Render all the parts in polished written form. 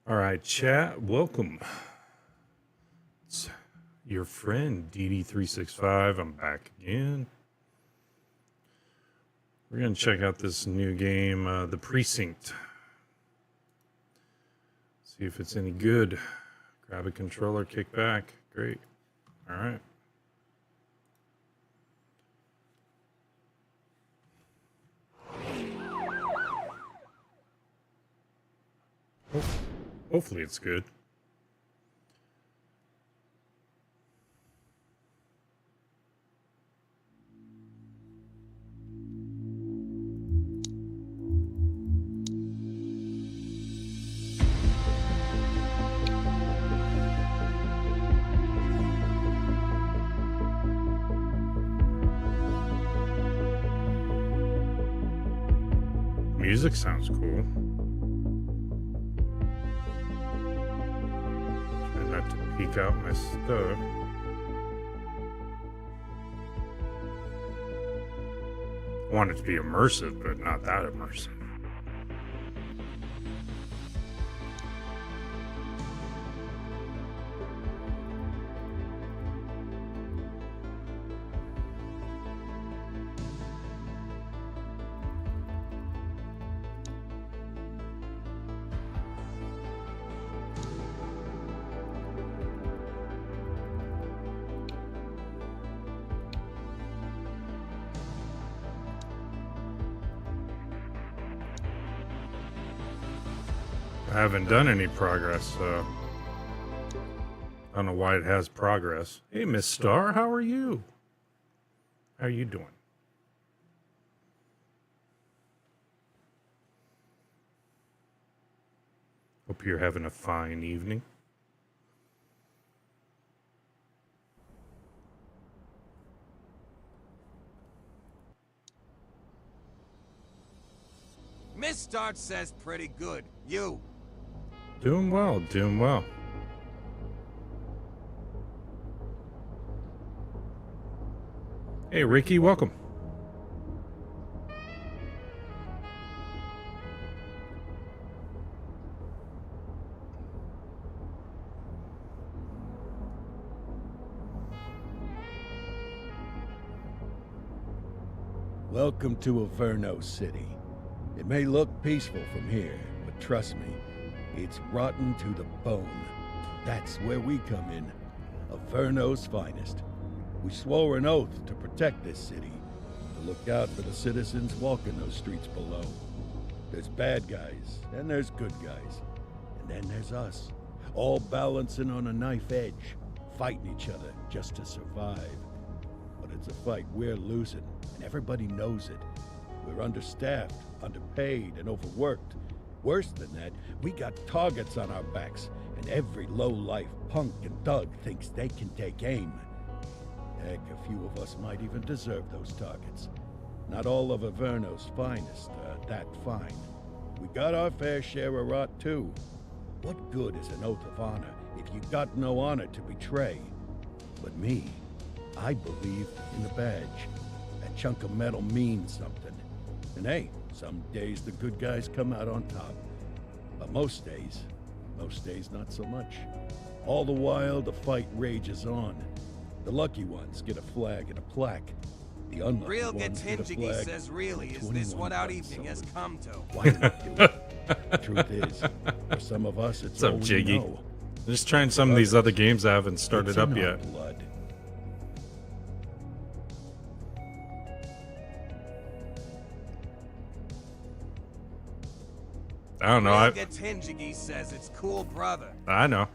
All right, chat, welcome. It's your friend DD365. I'm back again. We're going to check out this new game, the Precinct. See if it's any good. Grab a controller, kick back. Great. All right. Hopefully it's good. Music sounds cool. Try not to peek out my stuff. I want it to be immersive, but not that immersive. I haven't done any progress, so I don't know why it has progress. Hey, Miss Star, how are you? How are you doing? Hope you're having a fine evening. Miss Start says pretty good. You? Doing well, doing well. Hey, Ricky, welcome. Welcome to Averno City. It may look peaceful from here, but trust me, it's rotten to the bone. That's where we come in. Averno's finest. We swore an oath to protect this city, to look out for the citizens walking those streets below. There's bad guys, and there's good guys. And then there's us, all balancing on a knife edge, fighting each other just to survive. But it's a fight we're losing, and everybody knows it. We're understaffed, underpaid, and overworked. Worse than that, we got targets on our backs, and every low-life punk and thug thinks they can take aim. Heck, a few of us might even deserve those targets. Not all of Averno's finest are that fine. We got our fair share of rot, too. What good is an oath of honor if you got no honor to betray? But me, I believe in the badge. That chunk of metal means something. And hey, some days the good guys come out on top. But most days not so much. All the while, the fight rages on. The lucky ones get a flag and a plaque. The unlucky Real ones get a Gatinjigi flag. says really, is this what our evening has come to? Why not do it? The truth is, for some of us, it's What's up, all we Jiggy? know. Just trying some of these other games I haven't started It's in up our yet. blood. I don't know. Real Gatinjigi says it's cool, brother. I know.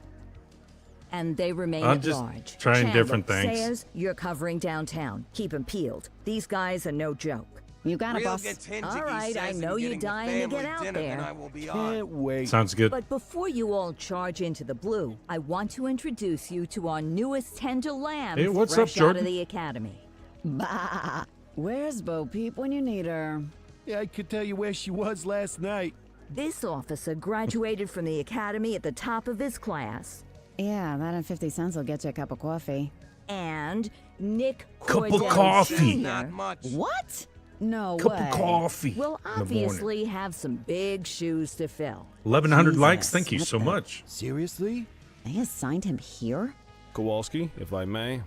And they remain I'm at just large. trying Chandler, different things. Sayers, you're covering downtown. Keep 'em peeled. These guys are no joke. You got it, Real boss. Gatinjigi All right, I says know in you're getting the dying to family get out dinner, there. then I will be Can't on. wait. Sounds good. But before you all charge into the blue, I want to introduce you to our newest tender lambs Hey, what's fresh up, Jordan? out of the academy. Bah! Where's Bo Peep when you need her? Yeah, I could tell you where she was last night. This officer graduated from the academy at the top of his class. Yeah, that and 50 cents will get you a cup of coffee. And Nick Cup of Cordell coffee. Jr. Not much. What? No Cup way. of coffee. We'll in the morning. obviously have some big shoes to fill. 1,100 likes. Jesus, Thank you what so the- much. Seriously? They assigned him here? Kowalski, if I may,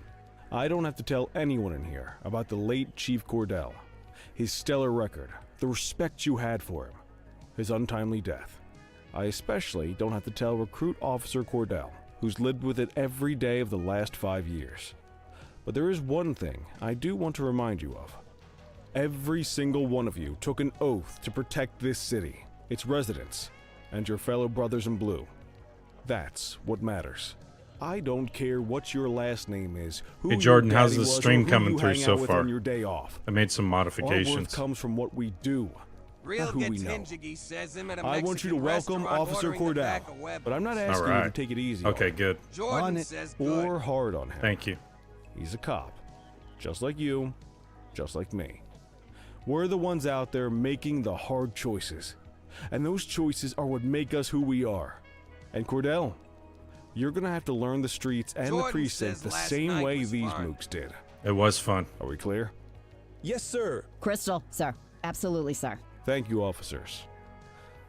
I don't have to tell anyone in here about the late Chief Cordell, his stellar record, the respect you had for him, his untimely death. I especially don't have to tell Recruit Officer Cordell, who's lived with it every day of the last 5 years. But there is one thing I do want to remind you of. Every single one of you took an oath to protect this city, its residents, and your fellow brothers in blue. That's what matters. I don't care what your last name is, who Hey, Jordan, your how's daddy the was, stream or who coming you through hang so out with far? on your day off. I made some Our worth modifications. comes from what we do, Real not who we gets know. Hinjiggy says him at a I want you to Mexican welcome restaurant Officer ordering the Cordell, back of Webber. but I'm not asking you to Alright. take it easy Okay, on him, good. Jordan On it. says good. or hard on him. Thank you. He's a cop, just like you, just like me. We're the ones out there making the hard choices, and those choices are what make us who we are. And Cordell, you're gonna have to learn the streets and Jordan the precinct says the last same night way was these fun. mooks did. It was fun. Are we clear? Yes, sir. Crystal, sir. Absolutely, sir. Thank you, officers.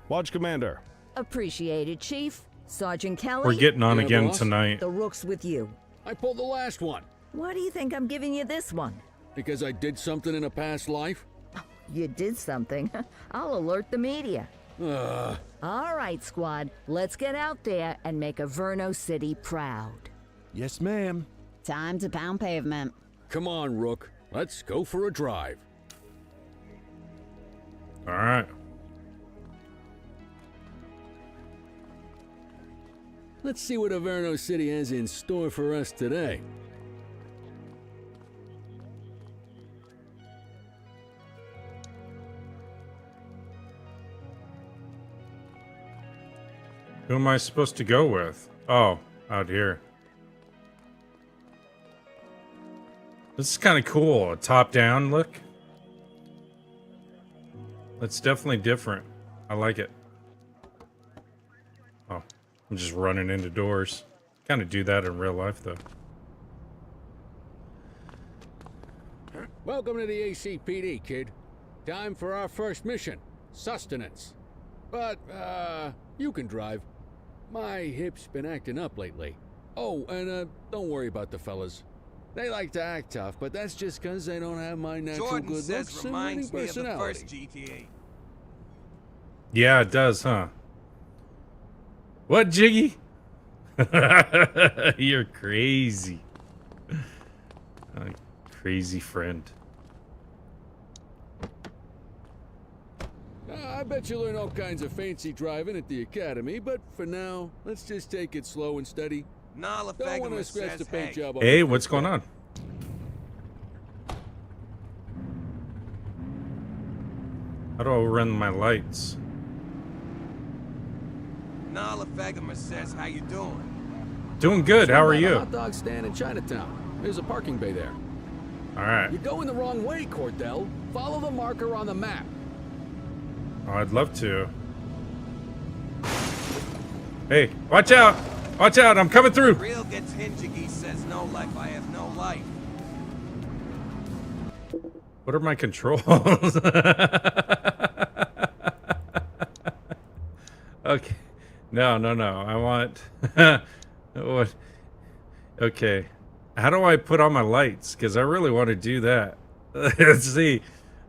Watch Commander. Appreciated, Chief. Sergeant Kelly, We're getting on Yeah, again boss. tonight. the rook's with you. I pulled the last one Why do you think I'm giving you this one? because I did something in a past life. You did something. I'll alert the media. Ugh. All right, squad. Let's get out there and make Averno City proud. Yes, ma'am. Time to pound pavement. Come on, Rook. Let's go for a drive. All right. Let's see what Averno City has in store for us today. Who am I supposed to go with? Oh, out here. This is kind of cool. A top-down look. It's definitely different. I like it. Oh, I'm just running into doors. Kind of do that in real life, though. Welcome to the ACPD, kid. Time for our first mission, sustenance. But, you can drive. My hip's been acting up lately. Oh, and, don't worry about the fellas. They like to act tough, but that's just 'cause they don't have my natural Jordan good says looks and winning reminds me of the personality. first GTA. Yeah, it does, huh? What, Jiggy? You're crazy. Crazy friend. I bet you'll learn all kinds of fancy driving at the academy, but for now, let's just take it slow and steady. Nala Don't want to Fegema scratch says the paint hey. job on Hey, the what's first going day. on? How do I run my lights? Nala Fegema says how you doing? Doing good. How are At a you? hot dog stand in Chinatown. There's a parking bay there. All right. You're going the wrong way, Cordell. Follow the marker on the map. Oh, I'd love to. Hey, watch out! Watch out! I'm coming through. Real gets Hinjiggy says no life, I have no life. What are my controls? Okay. No. I want. What? Okay. How do I put on my lights? Because I really want to do that. Let's see.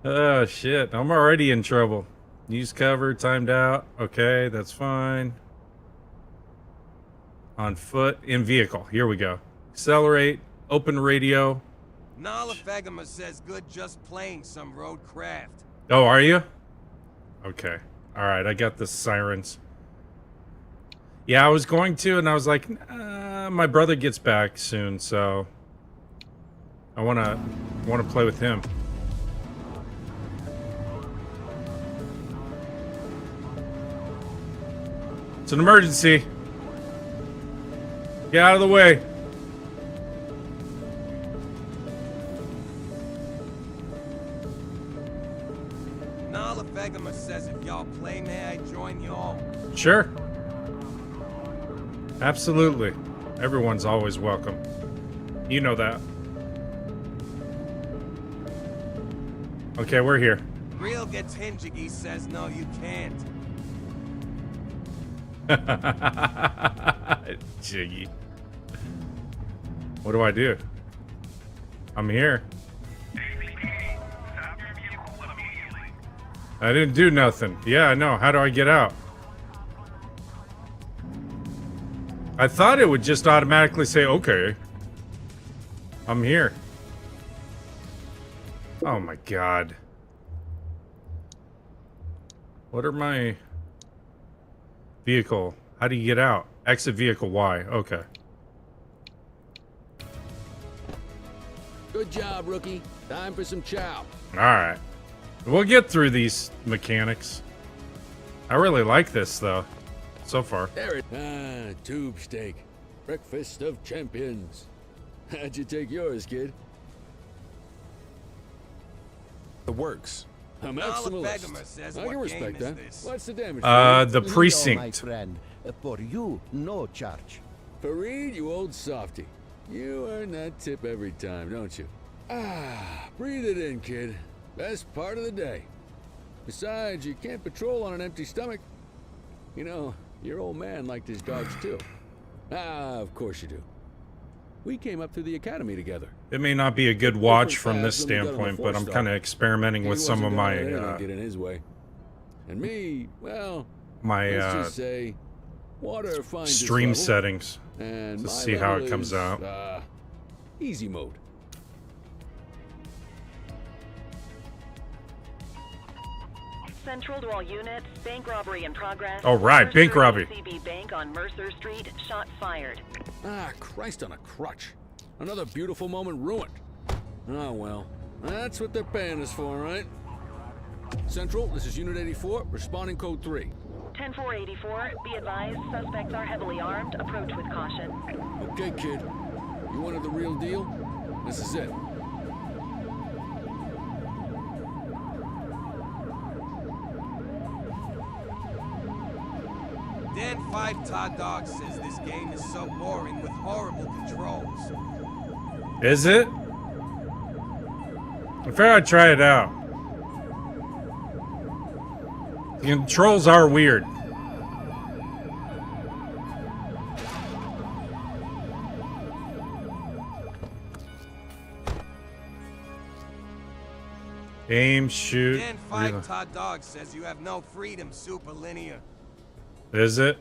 Oh, shit. I'm already in trouble. Use cover, timed out. Okay, that's fine. On foot, in vehicle. Here we go. Accelerate, open radio. Nala Fegema says good just playing some road craft. Oh, are you? Okay. All right, I got the sirens. Yeah, I was going to, and I was like, nah, my brother gets back soon, so I wanna play with him. It's an emergency. Get out of the way. Nala Fegema says if y'all play, may I join y'all? Sure. Absolutely. Everyone's always welcome. You know that. Okay, we're here. Real gets hingy, says no, you can't. Jiggy. What do I do? I'm here. I didn't do nothing. Yeah, I know. How do I get out? I thought it would just automatically say, okay. I'm here. Oh my god. What are my... Vehicle. How do you get out? Exit vehicle Y. Okay. Good job, rookie. Time for some chow. Alright. We'll get through these mechanics. I really like this, though. So far. There it. Ah, tube steak. Breakfast of champions. How'd you take yours, kid? The works. A maximalist. says I what can respect game is that. this? What's the damage? The My Precinct. friend, for you, no charge. Fareed, you old softy. You earn that tip every time, don't you? Ah, breathe it in, kid. Best part of the day. Besides, you can't patrol on an empty stomach. You know, your old man liked his dogs too. Ah, of course you do. We came up through the academy together. It may not be a good watch Different from this paths than we got on the standpoint, but I'm four-star. kind of experimenting He with some of wasn't my gonna let anything get in his way. And me, well, let's just say, water finds its stream level, settings and to my see how level it comes is, out. Easy mode. Central to all units, bank robbery in progress. All right, bank Mercer robbery. ACB Bank on Mercer Street, shot fired. Ah, Christ on a crutch. Another beautiful moment ruined. Oh well, that's what they're paying us for, right? Central, this is Unit 84, responding code 3. 10-484, be advised, suspects are heavily armed. Approach with caution. Okay, kid. You wanted the real deal? This is it. Dan 5 Todd Dog says this game is so boring with horrible controls. Is it? I figured I'd try it out. The controls are weird. Aim, shoot. Dan 5 Todd Dog says you have no freedom, super linear. Is it?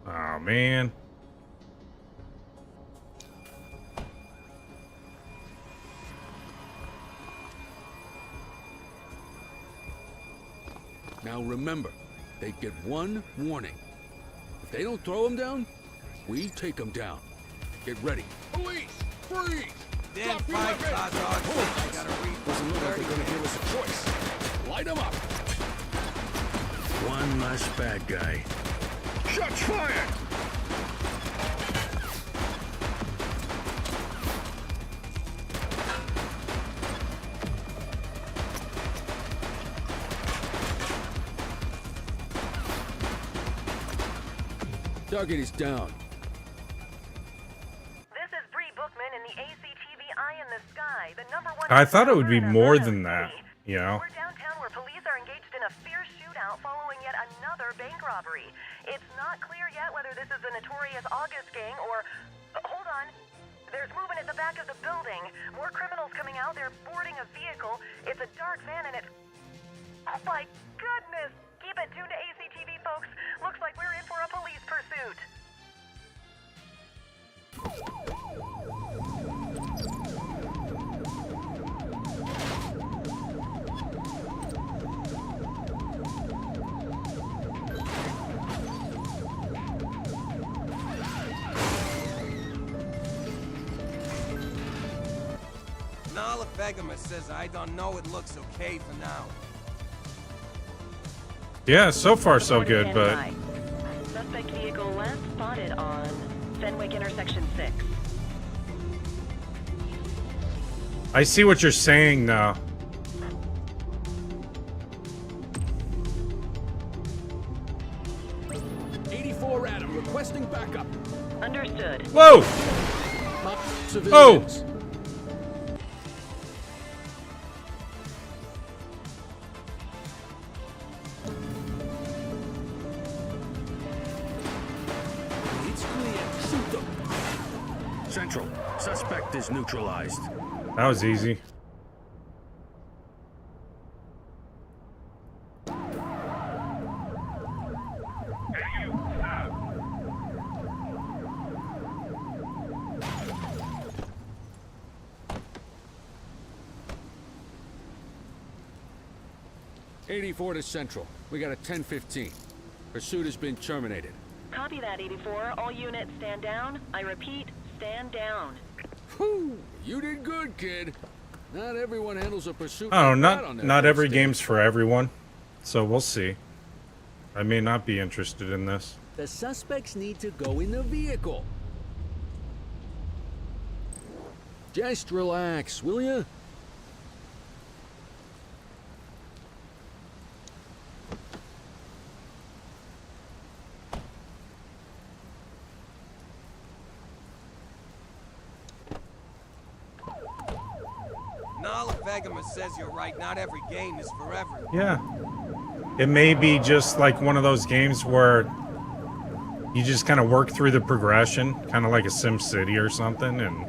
Oh, man. Now remember, they get one warning. If they don't throw them down, we take them down. Get ready. Police! Freeze! Dan Stop 5 your Todd Dog says you gotta read Doesn't look like 30 they're gonna give us a choice. Light them up. One less bad guy. Shots fired! Target is down. This is Bree Bookman in the ACTV Eye in the Sky, the #1. I thought it would be more than that, you know? We're downtown where police are engaged in a fierce shootout following yet another bank robbery. It's not clear yet whether this is the notorious August gang or... hold on. There's movement at the back of the building. More criminals coming out. They're boarding a vehicle. It's a dark van and it's... oh my goodness! Keep it tuned to ACTV, folks. Looks like we're in for a police pursuit. Nala Begama says I don't know, it looks okay for now. Yeah, so far so good, but Suspect vehicle last spotted on Fenwick intersection 6. I see what you're saying now. Adam, requesting backup. Understood. Whoa! Civilians. Central, suspect is neutralized. That was easy. '84 to Central. We got a 10:15. Pursuit has been terminated. Copy that, 84. All units stand down. I repeat, stand down. Whew! You did good, kid. Not everyone handles a pursuit. Oh, like that on their not first every day. game's for everyone. So we'll see. I may not be interested in this. The suspects need to go in the vehicle. Just relax, will ya? Nala Vegama says you're right. Not every game is for everyone. Yeah. It may be just like one of those games where you just kind of work through the progression, kind of like a Sim City or something, and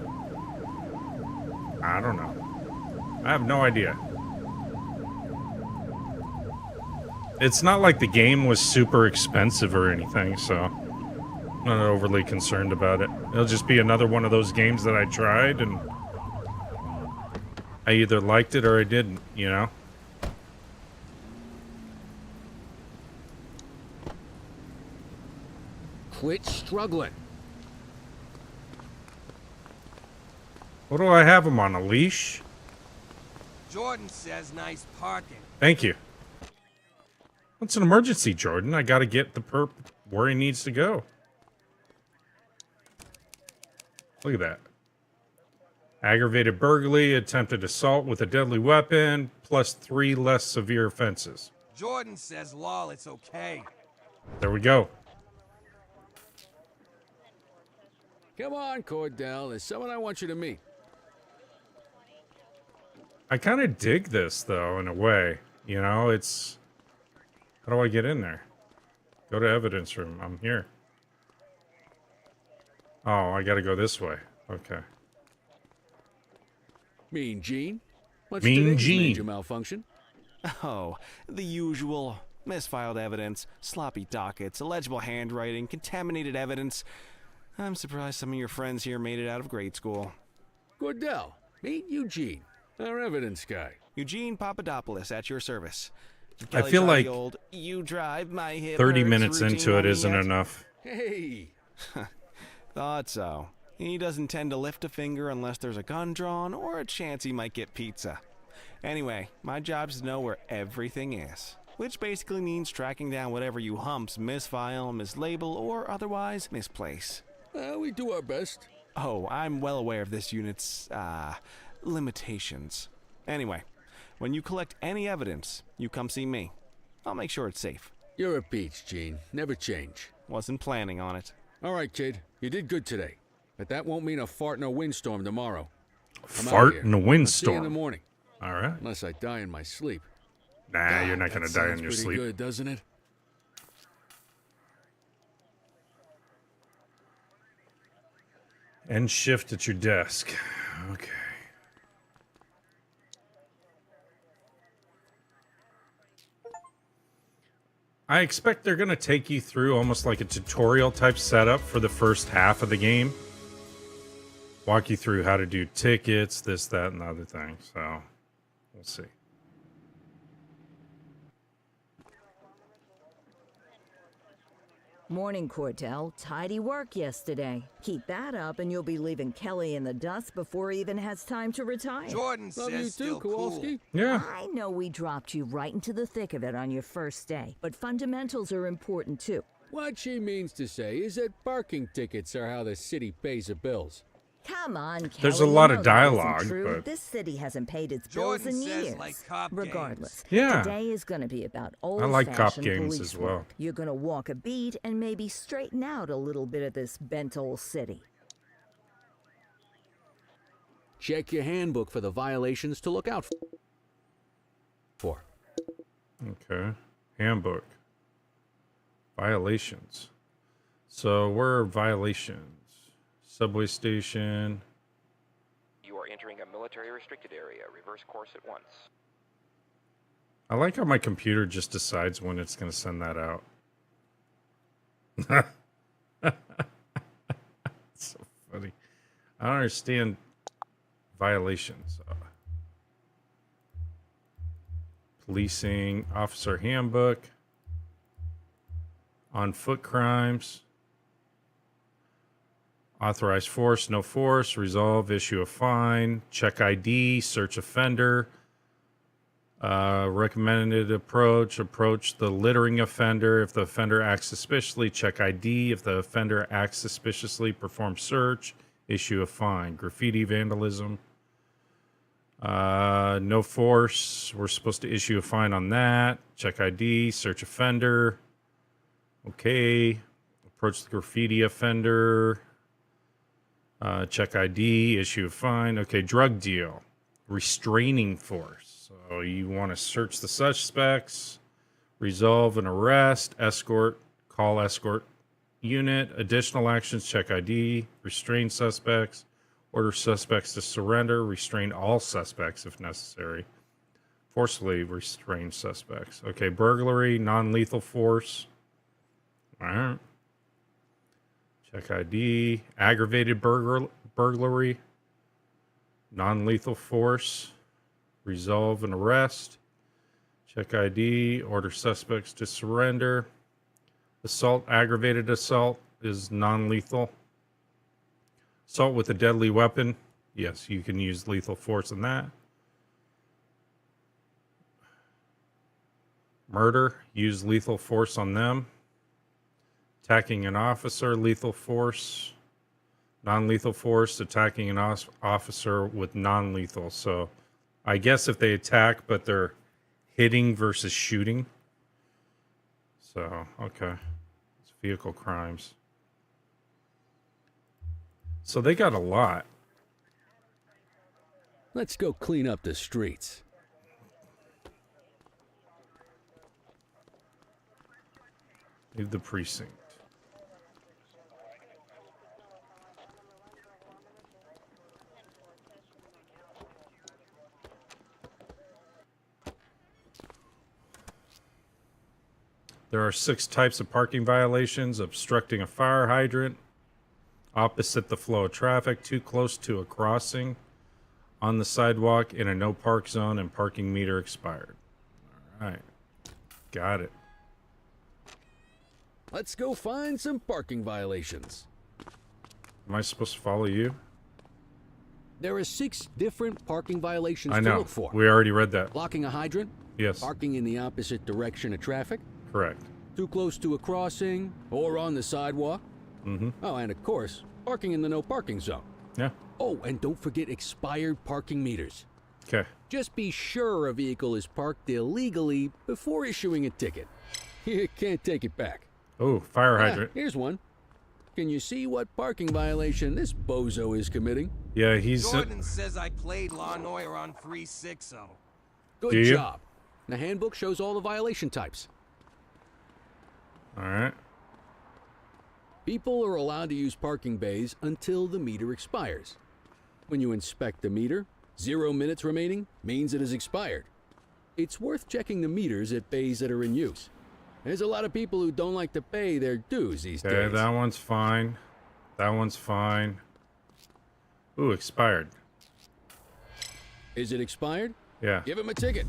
I don't know. I have no idea. It's not like the game was super expensive or anything, so I'm not overly concerned about it. It'll just be another one of those games that I tried, and I either liked it or I didn't, you know? Quit struggling. What do I have him on, a leash? Jordan says nice parking. Thank you. What's an emergency, Jordan? I gotta get the perp where he needs to go. Look at that. Aggravated burglary, attempted assault with a deadly weapon, plus 3 less severe offenses. Jordan says, lol, it's okay. There we go. Come on, Cordell. There's someone I want you to meet. I kind of dig this, though, in a way. You know, it's... How do I get in there? Go to evidence room. I'm here. Oh, I gotta go this way. Okay. Mean Gene? What's Mean today's Gene. major malfunction? Oh, the usual. Misfiled evidence, sloppy dockets, illegible handwriting, contaminated evidence. I'm surprised some of your friends here made it out of grade school. Cordell, meet Eugene, our evidence guy. Eugene Papadopoulos at your service. I Kelly feel tried like the old, you drive my hip 30 hurts minutes routine into it on me isn't yet?" enough. Hey! Thought so. He doesn't tend to lift a finger unless there's a gun drawn or a chance he might get pizza. Anyway, my job's to know where everything is, which basically means tracking down whatever you humps misfile, mislabel, or otherwise misplace. We do our best. Oh, I'm well aware of this unit's, limitations. Anyway, when you collect any evidence, you come see me. I'll make sure it's safe. You're a peach, Gene. Never change. Wasn't planning on it. All right, kid. You did good today. But that won't mean a fart in a windstorm tomorrow. I'm outta Fart here. in a I'll see you in the windstorm. morning. All right. Unless I die in my sleep. Nah, you're God, not gonna that die sounds in your pretty sleep. good, doesn't it? End shift at your desk. Okay. I expect they're going to take you through almost like a tutorial type setup for the first half of the game. Walk you through how to do tickets, this, that, and the other thing. So, we'll see. Morning, Cordell. Tidy work yesterday. Keep that up and you'll be leaving Kelly in the dust before he even has time to retire. Jordan Love you says too, still Kowalski. cool. Yeah. I know we dropped you right into the thick of it on your first day, but fundamentals are important too. What she means to say is that parking tickets are how the city pays the bills. Come on, Kelly. There's a you lot know of that isn't dialogue, true. but- This city hasn't paid its Jordan bills in says years. like cop Regardless, Yeah. today is going to be about I old-fashioned like cop games police as well. work. You're going to walk a beat and maybe straighten out a little bit of this bent old city. Check your handbook for the violations to look out for. Okay. Handbook. Violations. So, where are violations? Subway station. You are entering a military restricted area. Reverse course at once. I like how my computer just decides when it's going to send that out. It's so funny. I don't understand violations. Policing, officer handbook, on foot crimes, authorized force, no force, resolve, issue a fine, check ID, search offender, recommended approach the littering offender. If the offender acts suspiciously, check ID. If the offender acts suspiciously, perform search, issue a fine. Graffiti vandalism. No force. We're supposed to issue a fine on that. Check ID, search offender. Okay. Approach the graffiti offender. Check ID, issue a fine. Okay, drug deal. Restraining force. So you want to search the suspects, resolve an arrest, escort, call escort unit, additional actions, check ID, restrain suspects, order suspects to surrender, restrain all suspects if necessary, forcefully restrain suspects. Okay, burglary, non-lethal force. All right. Check ID, aggravated burglary, non-lethal force, resolve an arrest, check ID, order suspects to surrender. Assault, aggravated assault is non-lethal. Assault with a deadly weapon, yes, you can use lethal force in that. Murder, use lethal force on them. Attacking an officer, lethal force. Non-lethal force, attacking an officer with non-lethal. So I guess if they attack, but they're hitting versus shooting. So, okay. It's vehicle crimes. So they got a lot. Let's go clean up the streets. Leave the precinct. There are 6 types of parking violations: obstructing a fire hydrant, opposite the flow of traffic, too close to a crossing, on the sidewalk, in a no park zone, and parking meter expired. All right. Got it. Let's go find some parking violations. Am I supposed to follow you? There are 6 different parking violations I to know. look for. We already read that. Blocking a hydrant, Yes. parking in the opposite direction of traffic, Correct. too close to a crossing, or on the sidewalk. Mm-hmm. Oh, and of course, parking in the no parking zone. Yeah. Oh, and don't forget expired parking meters. Okay. Just be sure a vehicle is parked illegally before issuing a ticket. You can't take it back. Oh, fire hydrant. Here's one. Can you see what parking violation this bozo is committing? Yeah, he's... Jordan says I played Law and Order on 360. Good Do you? job. The handbook shows all the violation types. All right. People are allowed to use parking bays until the meter expires. When you inspect the meter, 0 minutes remaining means it has expired. It's worth checking the meters at bays that are in use. There's a lot of people who don't like to pay their dues these Okay, days. that one's fine. That one's fine. Ooh, expired. Is it expired? Yeah. Give him a ticket.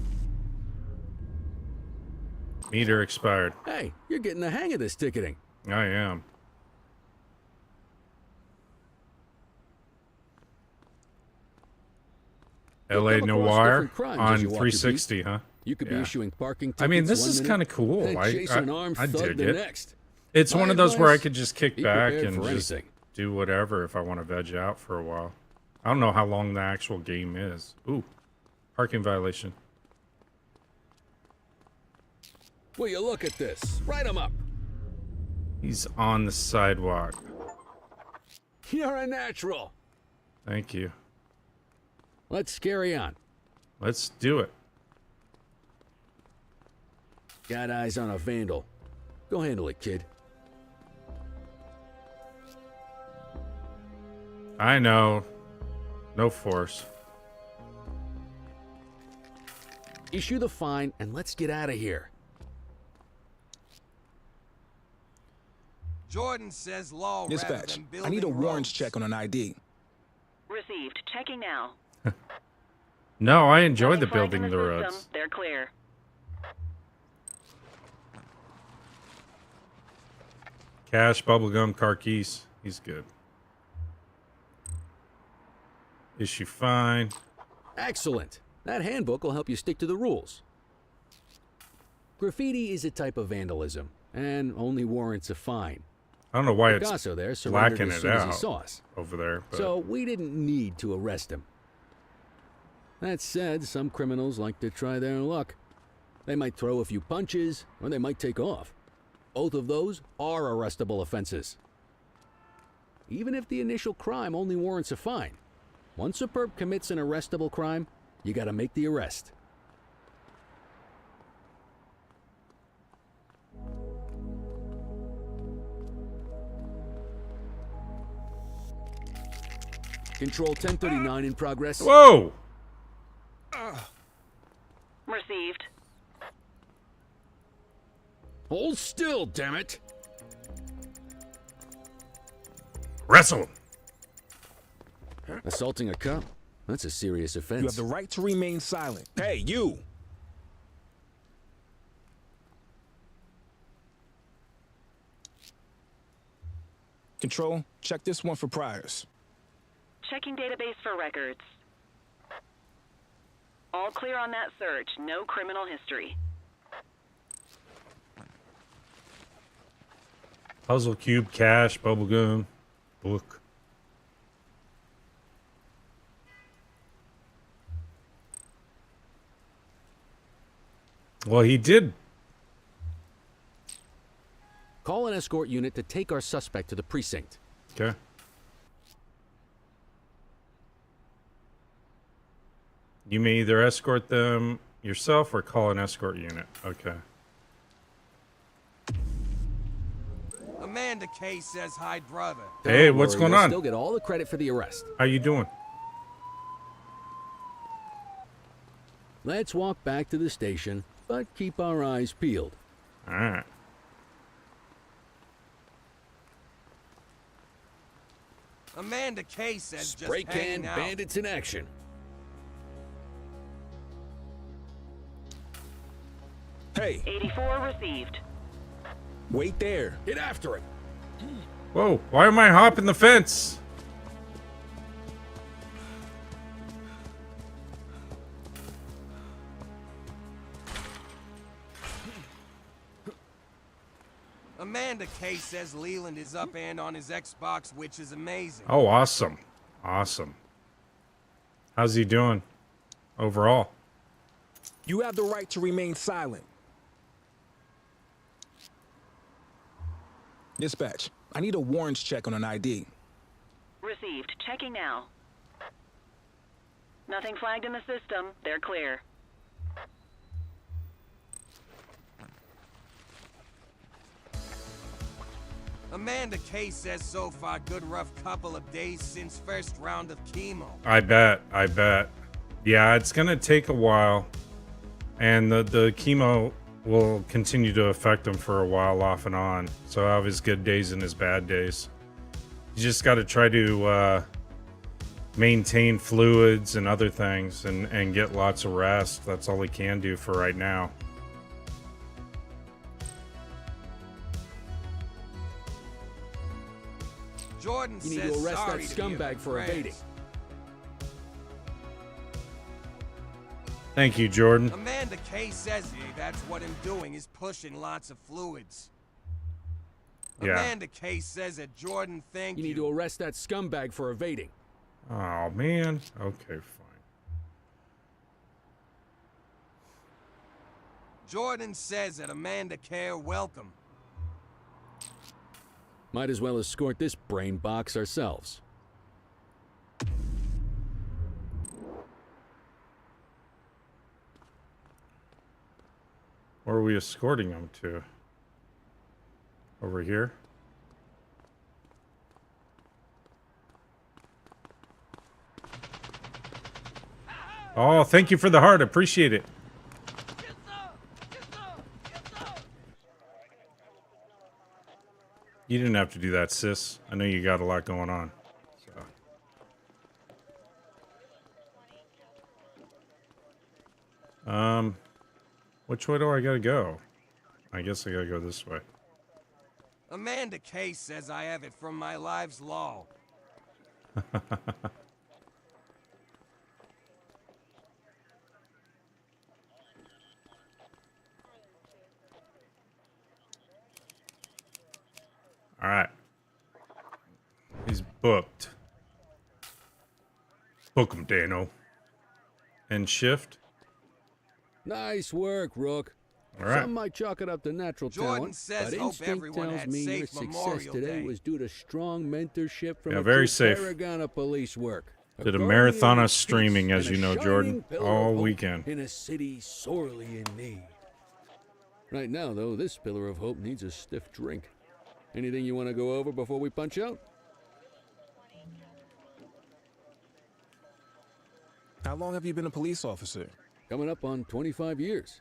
Meter expired. Hey, you're getting the hang of this ticketing. I am. You'll LA come across Noir different crimes on as you walk your 360, beat. huh? You could be Yeah. issuing parking tickets. I mean, this one is minute kind of cool. and chasing an armed I thug dig the it. next. It's My one of those where I advice, could just kick be back prepared and for just anything. do whatever if I want to veg out for a while. I don't know how long the actual game is. Ooh, parking violation. Will you look at this? Write him up. He's on the sidewalk. You're a natural. Thank you. Let's carry on. Let's do it. Got eyes on a vandal. Go handle it, kid. I know. No force. Issue the fine and let's get out of here. Jordan says law rather Dispatch, than I building need a warrants roads. check on an ID. Received. Checking now. No, I enjoy Nothing the flagged in building the system. roads. They're clear. Cash, bubblegum, car keys. He's good. Issue fine. Excellent. That handbook will help you stick to the rules. Graffiti is a type of vandalism and only warrants a fine. I don't know why Picasso it's there surrendered blacking as it soon as he out saw us. over there. But So we didn't need to arrest him. That said, some criminals like to try their luck. They might throw a few punches, or they might take off. Both of those are arrestable offenses. Even if the initial crime only warrants a fine, once a perp commits an arrestable crime, you gotta make the arrest. Control 1039 in progress. whoa! Received. Hold still, damn it! Wrestle him. Assaulting a cop? That's a serious offense. You have the right to remain silent. Hey, you! Control, check this one for priors. Checking database for records. All clear on that search. No criminal history. Puzzle cube, cash, bubblegum, book. Well, he did. Call an escort unit to take our suspect to the precinct. Okay. You may either escort them yourself or call an escort unit. Okay. Amanda K says hi, brother. Hey, Don't what's worry, going you'll on? Still get all the credit for the arrest. How you doing? Let's walk back to the station, but keep our eyes peeled. All right. Amanda K says Spray just can hanging out. bandits in action. Hey, 84 received. wait there. Get after him. Whoa! Why am I hopping the fence? Amanda K says Leland is up and on his Xbox, which is amazing. Oh, awesome. Awesome. How's he doing overall? You have the right to remain silent. Dispatch, I need a warrants check on an ID. Received. Checking now. Nothing flagged in the system. They're clear. Amanda K says so far good rough couple of days since first round of chemo. I bet. I bet. Yeah, it's gonna take a while, and the chemo will continue to affect him for a while, off and on. So he'll have his good days and his bad days. You just got to try to maintain fluids and other things, and get lots of rest. That's all he can do for right now. Jordan You need says to arrest that sorry to be a scumbag for friend. evading. Thank you, Jordan. Amanda K says that's what I'm doing is pushing lots of fluids. Yeah. Amanda K says that Jordan thank You you. need to arrest that scumbag for evading. Oh man. Okay, fine. Jordan says that Amanda K welcome. Might as well escort this brain box ourselves. Where are we escorting him to? Over here? Oh, thank you for the heart. Appreciate it. You didn't have to do that, sis. I know you got a lot going on. So. Which way do I gotta go? I guess I gotta go this way. Amanda Case says I have it from my live's law. Alright. He's booked. Book him, Dano. And shift. Nice work, Rook. All right. Some might chalk it up to natural Jordan talent, says but hope instinct everyone tells had me your safe success Memorial today Day. was due to strong mentorship from Yeah, a very true safe. paragon of police work. Did a guardian marathon of of streaming, peace as and you a know, shining Jordan, pillar of all hope weekend. in a city sorely in need. Right now, though, this pillar of hope needs a stiff drink. Anything you want to go over before we punch out? How long have you been a police officer? Coming up on 25 years.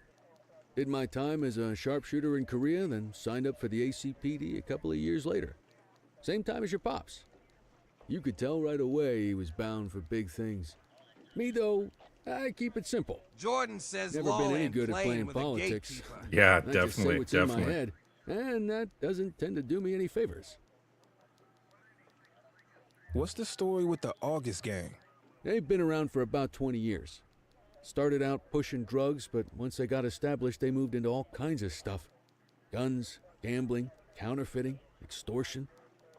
Did my time as a sharpshooter in Korea, then signed up for the ACPD a couple of years later. Same time as your pops. You could tell right away he was bound for big things. Me, though, I keep it simple. Jordan says Never law been any ain't good at playing with a politics. gatekeeper. Yeah, I just say what's in my definitely. head, and that doesn't tend to do me any favors. What's the story with the August gang? They've been around for about 20 years. Started out pushing drugs, but once they got established, they moved into all kinds of stuff. Guns, gambling, counterfeiting, extortion.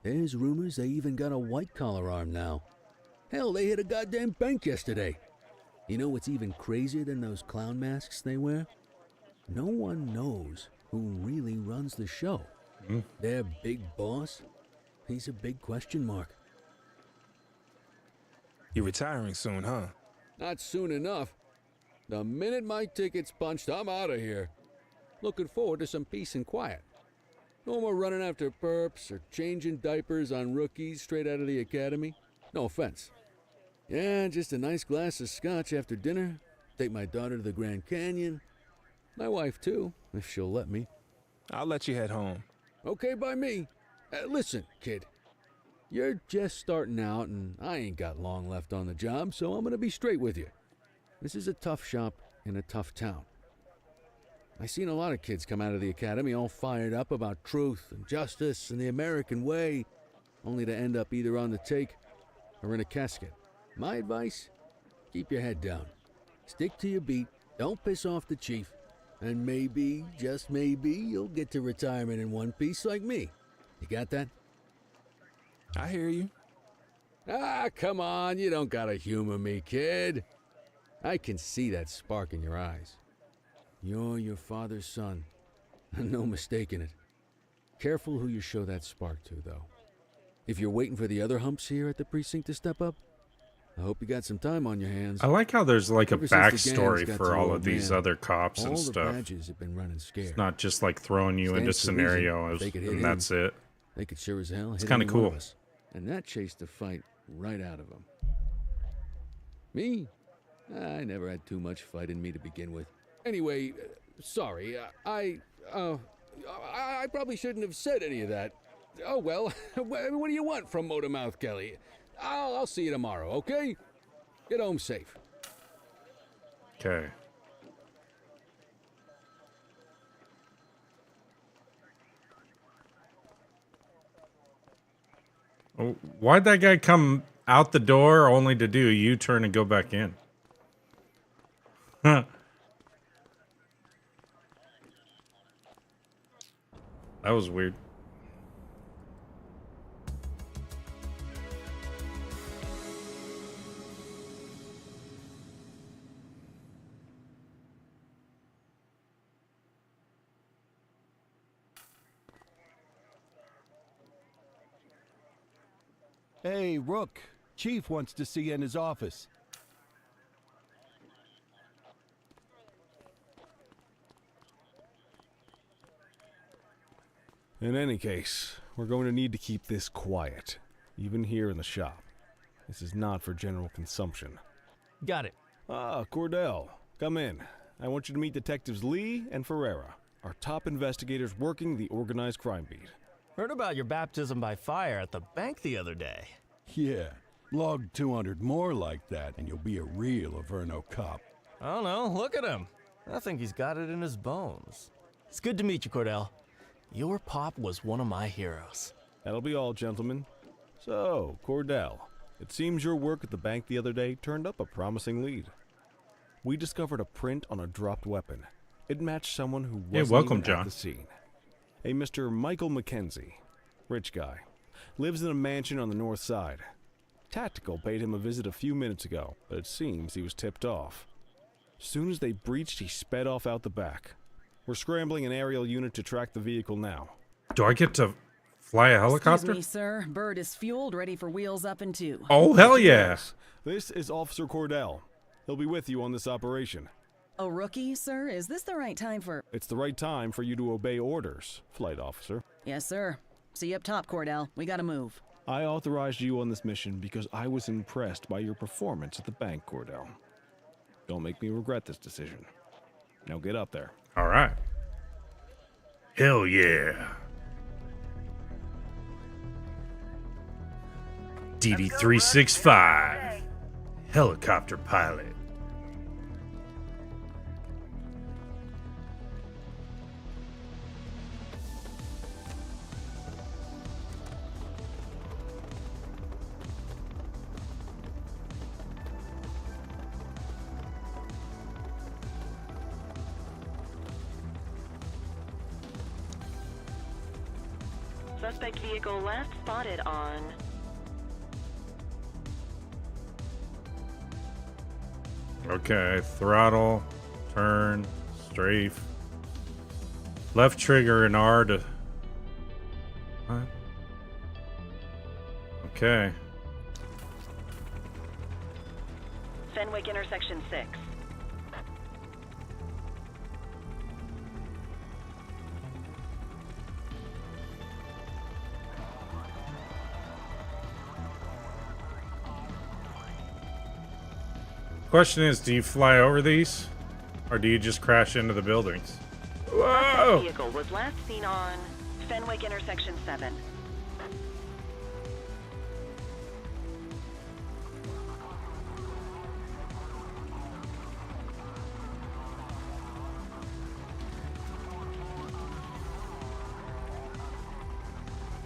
There's rumors they even got a white-collar arm now. Hell, they hit a goddamn bank yesterday. You know what's even crazier than those clown masks they wear? No one knows who really runs the show. Their big boss? He's a big question mark. You're retiring soon, huh? Not soon enough. The minute my ticket's punched, I'm out of here. Looking forward to some peace and quiet. No more running after perps or changing diapers on rookies straight out of the academy. No offense. Yeah, just a nice glass of scotch after dinner. Take my daughter to the Grand Canyon. My wife, too, if she'll let me. I'll let you head home. Okay by me. Listen, kid. You're just starting out, and I ain't got long left on the job, so I'm gonna be straight with you. This is a tough shop in a tough town. I seen a lot of kids come out of the academy all fired up about truth and justice and the American way, only to end up either on the take or in a casket. My advice? Keep your head down. Stick to your beat, don't piss off the chief, and maybe, just maybe, you'll get to retirement in one piece like me. You got that? I hear you. Ah, come on, you don't gotta humor me, kid. I can see that spark in your eyes. You're your father's son. No mistaking it. Careful who you show that spark to, though. If you're waiting for the other humps here at the precinct to step up, I hope you got some time on your hands. I like how there's like a Ever since the backstory gangs got for to all old of these man, other cops and all the stuff. badges have been running scared. It's not just like throwing you into Stands to reason scenarios they could hit and him. that's it. They could sure as hell It's hit kinda any one of cool. us. And that chased the fight right out of them. Me? I never had too much fight in me to begin with. Anyway, sorry, I probably shouldn't have said any of that. Oh well, what do you want from Motormouth Kelly? I'll see you tomorrow, okay? Get home safe. Okay. Oh, why'd that guy come out the door only to do a U-turn and go back in? Huh. That was weird. Hey, Rook. Chief wants to see you in his office. In any case, we're going to need to keep this quiet, even here in the shop. This is not for general consumption. Got it. Ah, Cordell. Come in. I want you to meet Detectives Lee and Ferreira, our top investigators working the organized crime beat. Heard about your baptism by fire at the bank the other day. Yeah, log 200 more like that and you'll be a real Averno cop. I don't know, look at him. I think he's got it in his bones. It's good to meet you, Cordell. Your pop was one of my heroes. That'll be all, gentlemen. So, Cordell, it seems your work at the bank the other day turned up a promising lead. We discovered a print on a dropped weapon. It matched someone who wasn't welcome, even John. at the scene. A Mr. Michael McKenzie, rich guy, lives in a mansion on the north side. Tactical paid him a visit a few minutes ago, but it seems he was tipped off. Soon as they breached, he sped off out the back. We're scrambling an aerial unit to track the vehicle now. Do I get to fly a helicopter? Excuse me, sir. Bird is fueled, ready for wheels up in 2. Oh, hell yeah. This is Officer Cordell. He'll be with you on this operation. A rookie, sir? Is this the right time for... It's the right time for you to obey orders, Flight Officer. Yes, sir. See you up top, Cordell. We gotta move. I authorized you on this mission because I was impressed by your performance at the bank, Cordell. Don't make me regret this decision. Now get up there. All right. Hell yeah. DD-365. Helicopter pilot. Suspect vehicle last spotted on... Okay, throttle, turn, strafe. Left trigger and R to... What? Okay. Fenwick intersection 6. Question is, do you fly over these? Or do you just crash into the buildings? Whoa! Suspect vehicle was last seen on Fenwick intersection 7.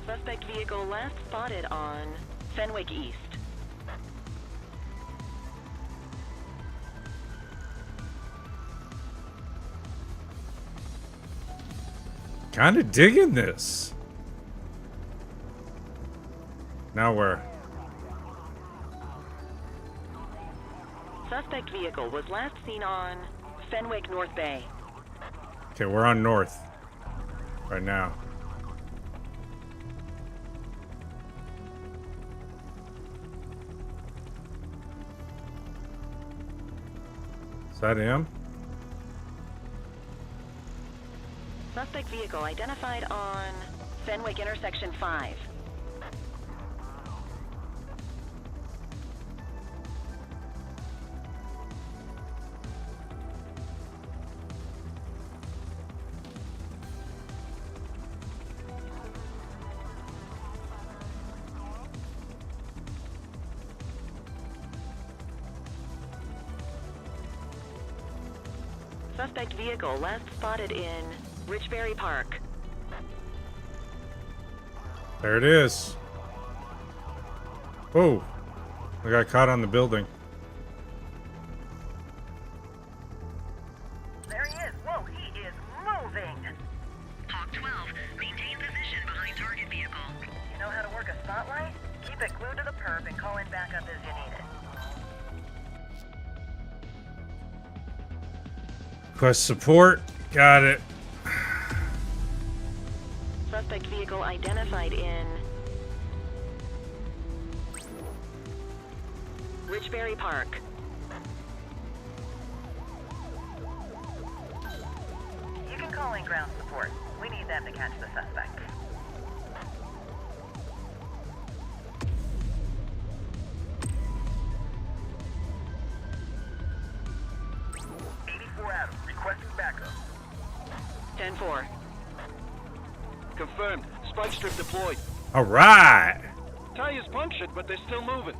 Suspect vehicle last spotted on Fenwick East. Kind of digging this. Now where? Suspect vehicle was last seen on Fenwick North Bay. Okay, we're on north right now. Is that him? Suspect vehicle identified on Fenwick intersection 5. Suspect vehicle last spotted in Richberry Park. There it is. Whoa. I got caught on the building. There he is. Whoa, he is moving. Hawk 12, maintain position behind target vehicle. You know how to work a spotlight? Keep it glued to the perp and call in backup as you need it. Request support. Got it. Suspect vehicle identified in Richberry Park. You can call in ground support. We need them to catch the suspect. 10-4. Confirmed. Spike strip deployed. All right. Tires punctured, but they're still moving.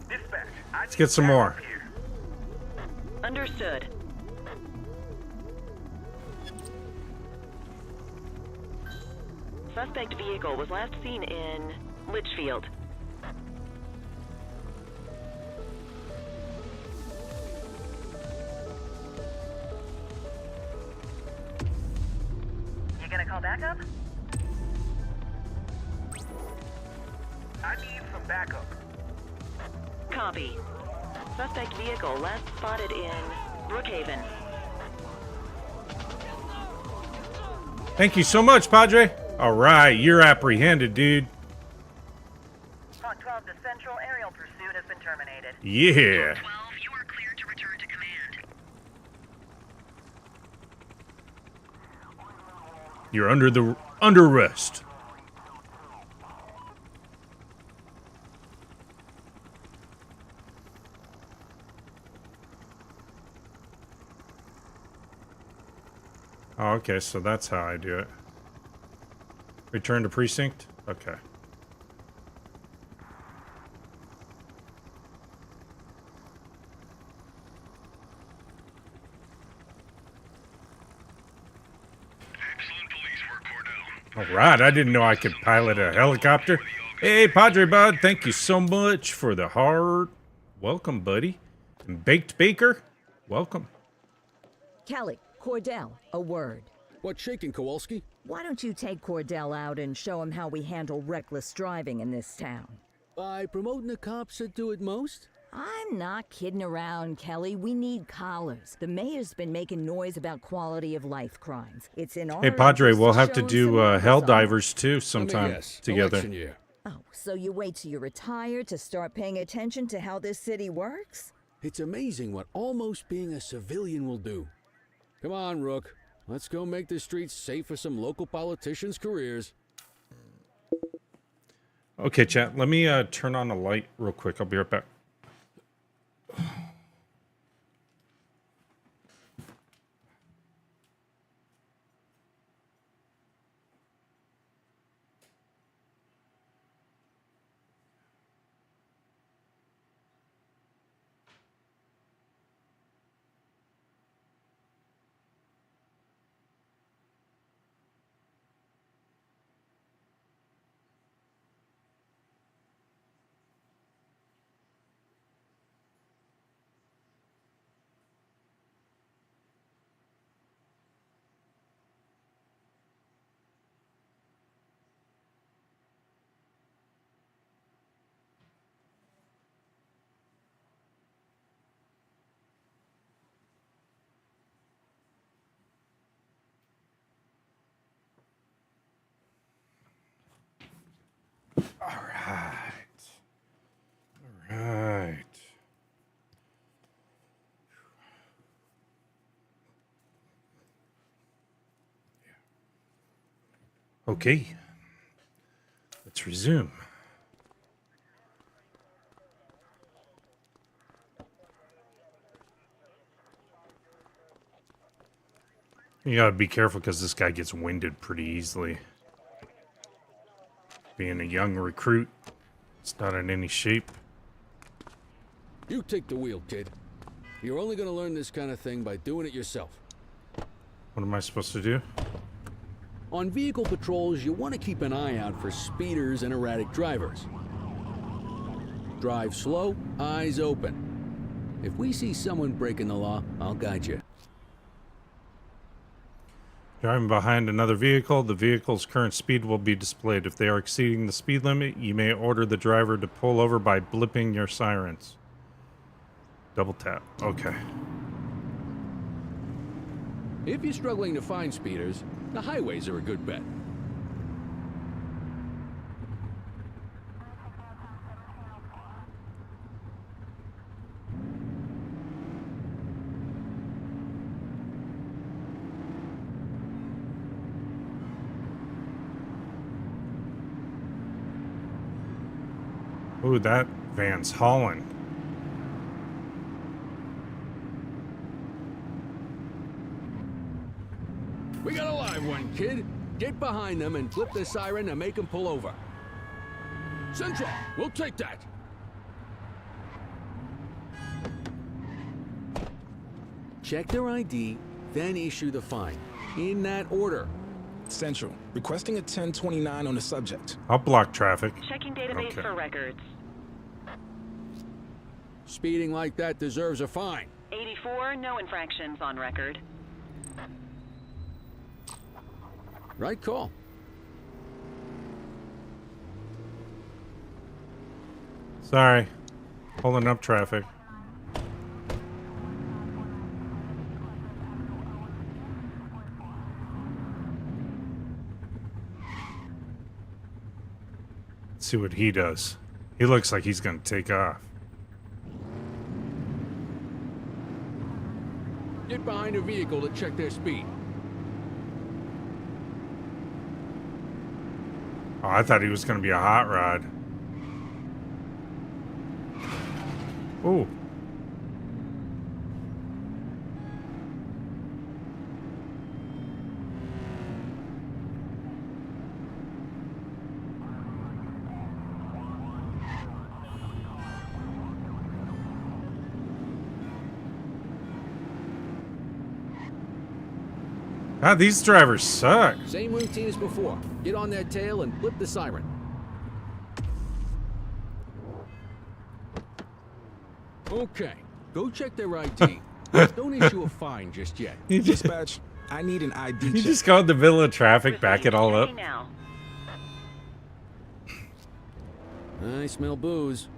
Dispatch, Let's get some more. Understood. Suspect vehicle was last seen in Litchfield. You gonna call backup? I need some backup. Copy. Suspect vehicle last spotted in Brookhaven. Thank you so much, Padre. All right, you're apprehended, dude. Hawk 12 to Central, aerial pursuit has been terminated. Yeah. 12, you are cleared to return to command. You're under arrest. Oh, okay, so that's how I do it. Return to precinct? Okay. All right, I didn't know I could pilot a helicopter. Hey, Padre Bud, thank you so much for the heart. Welcome, buddy. And Baked Baker, welcome. Kelly, Cordell, a word. What's shaking, Kowalski? Why don't you take Cordell out and show him how we handle reckless driving in this town? By promoting the cops that do it most? I'm not kidding around, Kelly. We need collars. The mayor's been making noise about quality of life crimes. It's in our Hey, Padre, interest we'll to have show to him do some Helldivers too sometime Let me guess. together. Election year. Oh, so you wait till you retire to start paying attention to how this city works? It's amazing what almost being a civilian will do. Come on, Rook. Let's go make the streets safe for some local politicians' careers. Okay, chat. Let me turn on the light real quick. I'll be right back. All right. All right. Okay. Let's resume. You gotta be careful because this guy gets winded pretty easily. Being a young recruit, it's not in any shape. You take the wheel, kid. You're only gonna learn this kind of thing by doing it yourself. What am I supposed to do? On vehicle patrols, you want to keep an eye out for speeders and erratic drivers. Drive slow, eyes open. If we see someone breaking the law, I'll guide you. Driving behind another vehicle, the vehicle's current speed will be displayed. If they are exceeding the speed limit, you may order the driver to pull over by blipping your sirens. Double tap. Okay. If you're struggling to find speeders, the highways are a good bet. Ooh, that van's hauling. one, kid. Get behind them and flip the siren and make them pull over. Central, we'll take that. Check their ID, then issue the fine. In that order. Central, requesting a 1029 on the subject. I'll block traffic. Checking database for records. Speeding like that deserves a fine. 84, no infractions on record. Right call. Sorry. Holding up traffic. Let's see what he does. He looks like he's gonna take off. Get behind a vehicle to check their speed. Oh, I thought he was gonna be a hot rod. Ooh. God, these drivers suck. Same routine as before. Get on their tail and flip the siren. Okay, go check their ID. Don't issue a fine just yet. Dispatch, I need an ID You check. just called the middle of traffic, back it all up. Now. I smell booze.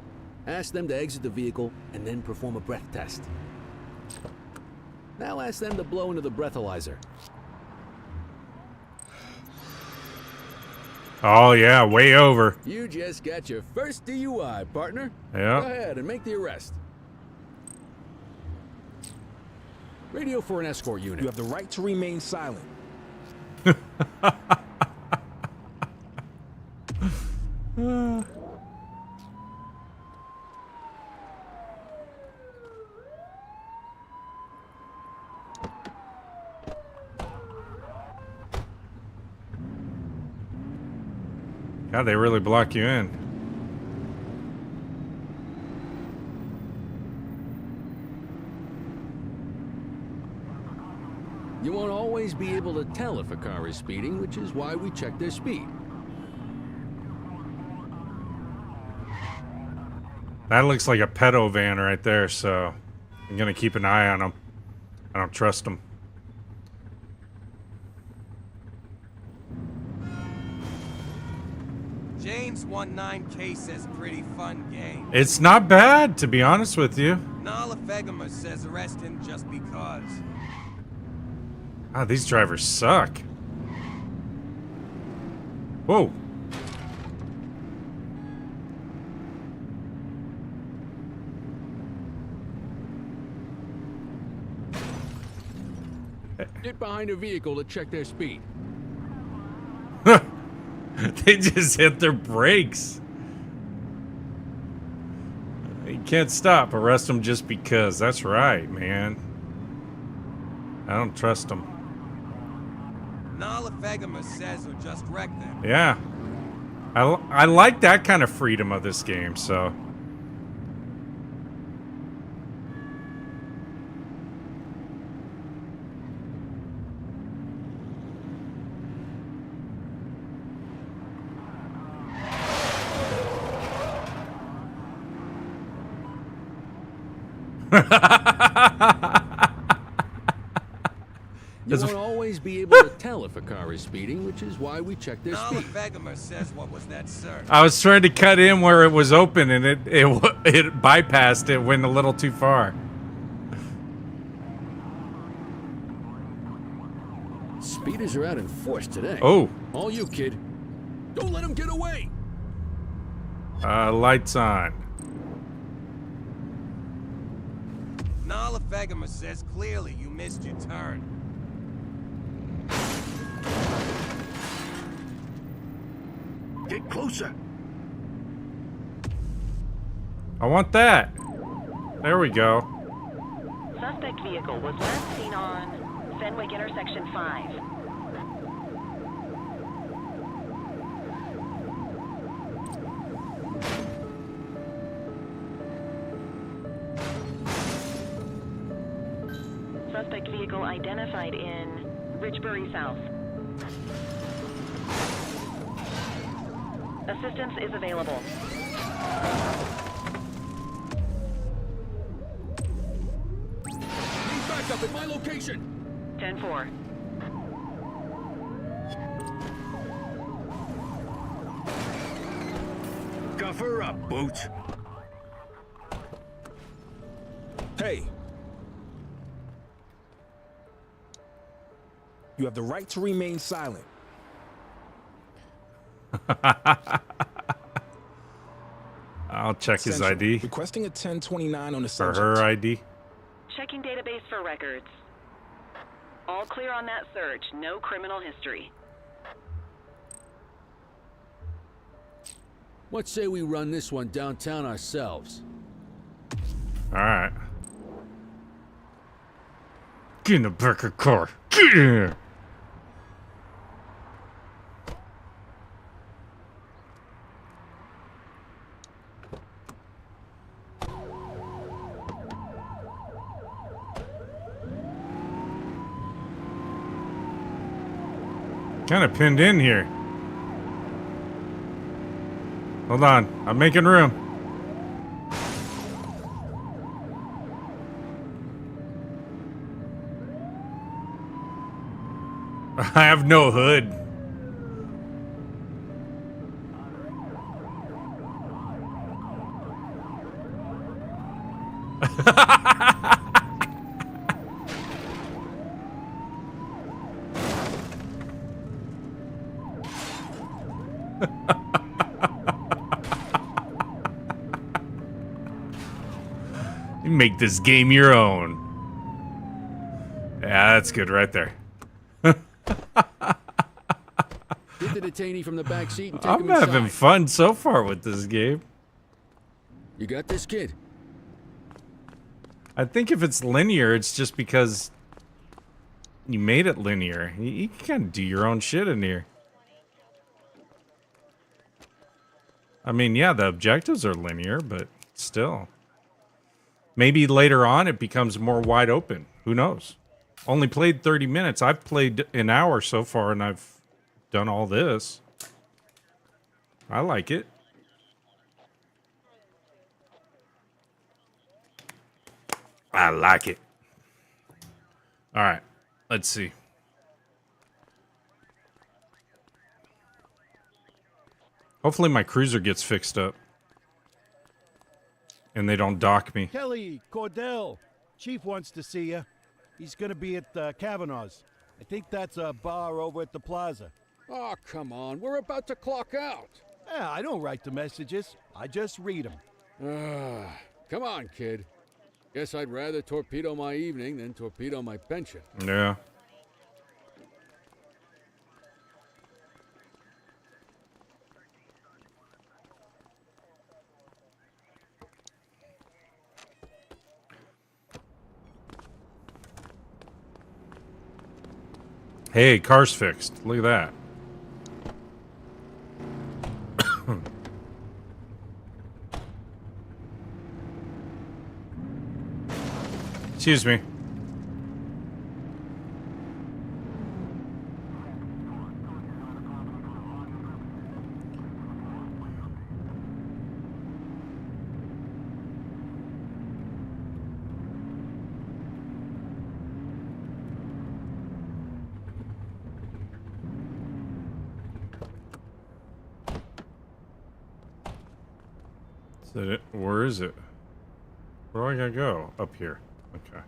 Ask them to exit the vehicle and then perform a breath test. Now ask them to blow into the breathalyzer. Oh yeah, way over. You just got your first DUI, partner. Yeah. Go ahead and make the arrest. Radio for an escort unit. You have the right to remain silent. God, they really block you in. You won't always be able to tell if a car is speeding, which is why we check their speed. That looks like a pedo van right there, so I'm gonna keep an eye on them. I don't trust them. James 19K says pretty fun game. It's not bad, to be honest with you. Nala Fegema says arrest him just because. Ah, these drivers suck. Whoa. Get behind a vehicle to check their speed. They just hit their brakes. You can't stop. Arrest them just because. That's right, man. I don't trust them. Nala Fegema says or just wreck them. Yeah. I like that kind of freedom of this game, so. You won't always be able to tell if a car is speeding, which is why we check their Nala speed. Fegema says what was that, sir? I was trying to cut in where it was open, and it bypassed it, went a little too far. Speeders are out in force today. Oh. All you, kid. Don't let them get away. Lights on. Nala Fegema says clearly you missed your turn. Get closer. I want that. There we go. Suspect vehicle was last seen on Fenwick intersection 5. suspect vehicle identified in Richbury South. Assistance is available. Need backup at my location. 10-4. Cuff her up, Boots. Hey. You have the right to remain silent. I'll check his Central. ID. Requesting a 1029 on the Or subject. her ID. Checking database for records. All clear on that search. No criminal history. What say we run this one downtown ourselves? Alright. Get in the back of the car. Get in here. Kind of pinned in here. Hold on, I'm making room. I have no hood. You make this game your own. Yeah, that's good right there. Get the detainee from the back seat and take I'm him inside. having fun so far with this game. You got this, kid? I think if it's linear, it's just because you made it linear. You can kind of do your own shit in here. I mean, yeah, the objectives are linear, but still. Maybe later on it becomes more wide open. Who knows? Only played 30 minutes. I've played an hour so far, and I've done all this. I like it. I like it. All right, let's see. Hopefully my cruiser gets fixed up. And they don't dock me. Kelly, Cordell, Chief wants to see you. He's gonna be at Kavanaugh's. I think that's a bar over at the plaza. Oh, come on. We're about to clock out. Yeah, I don't write the messages. I just read them. Come on, kid. Guess I'd rather torpedo my evening than torpedo my pension. Yeah. Hey, car's fixed. Look at that. Excuse me. Is that it? Where is it? Where do I gotta go? Up here. Okay.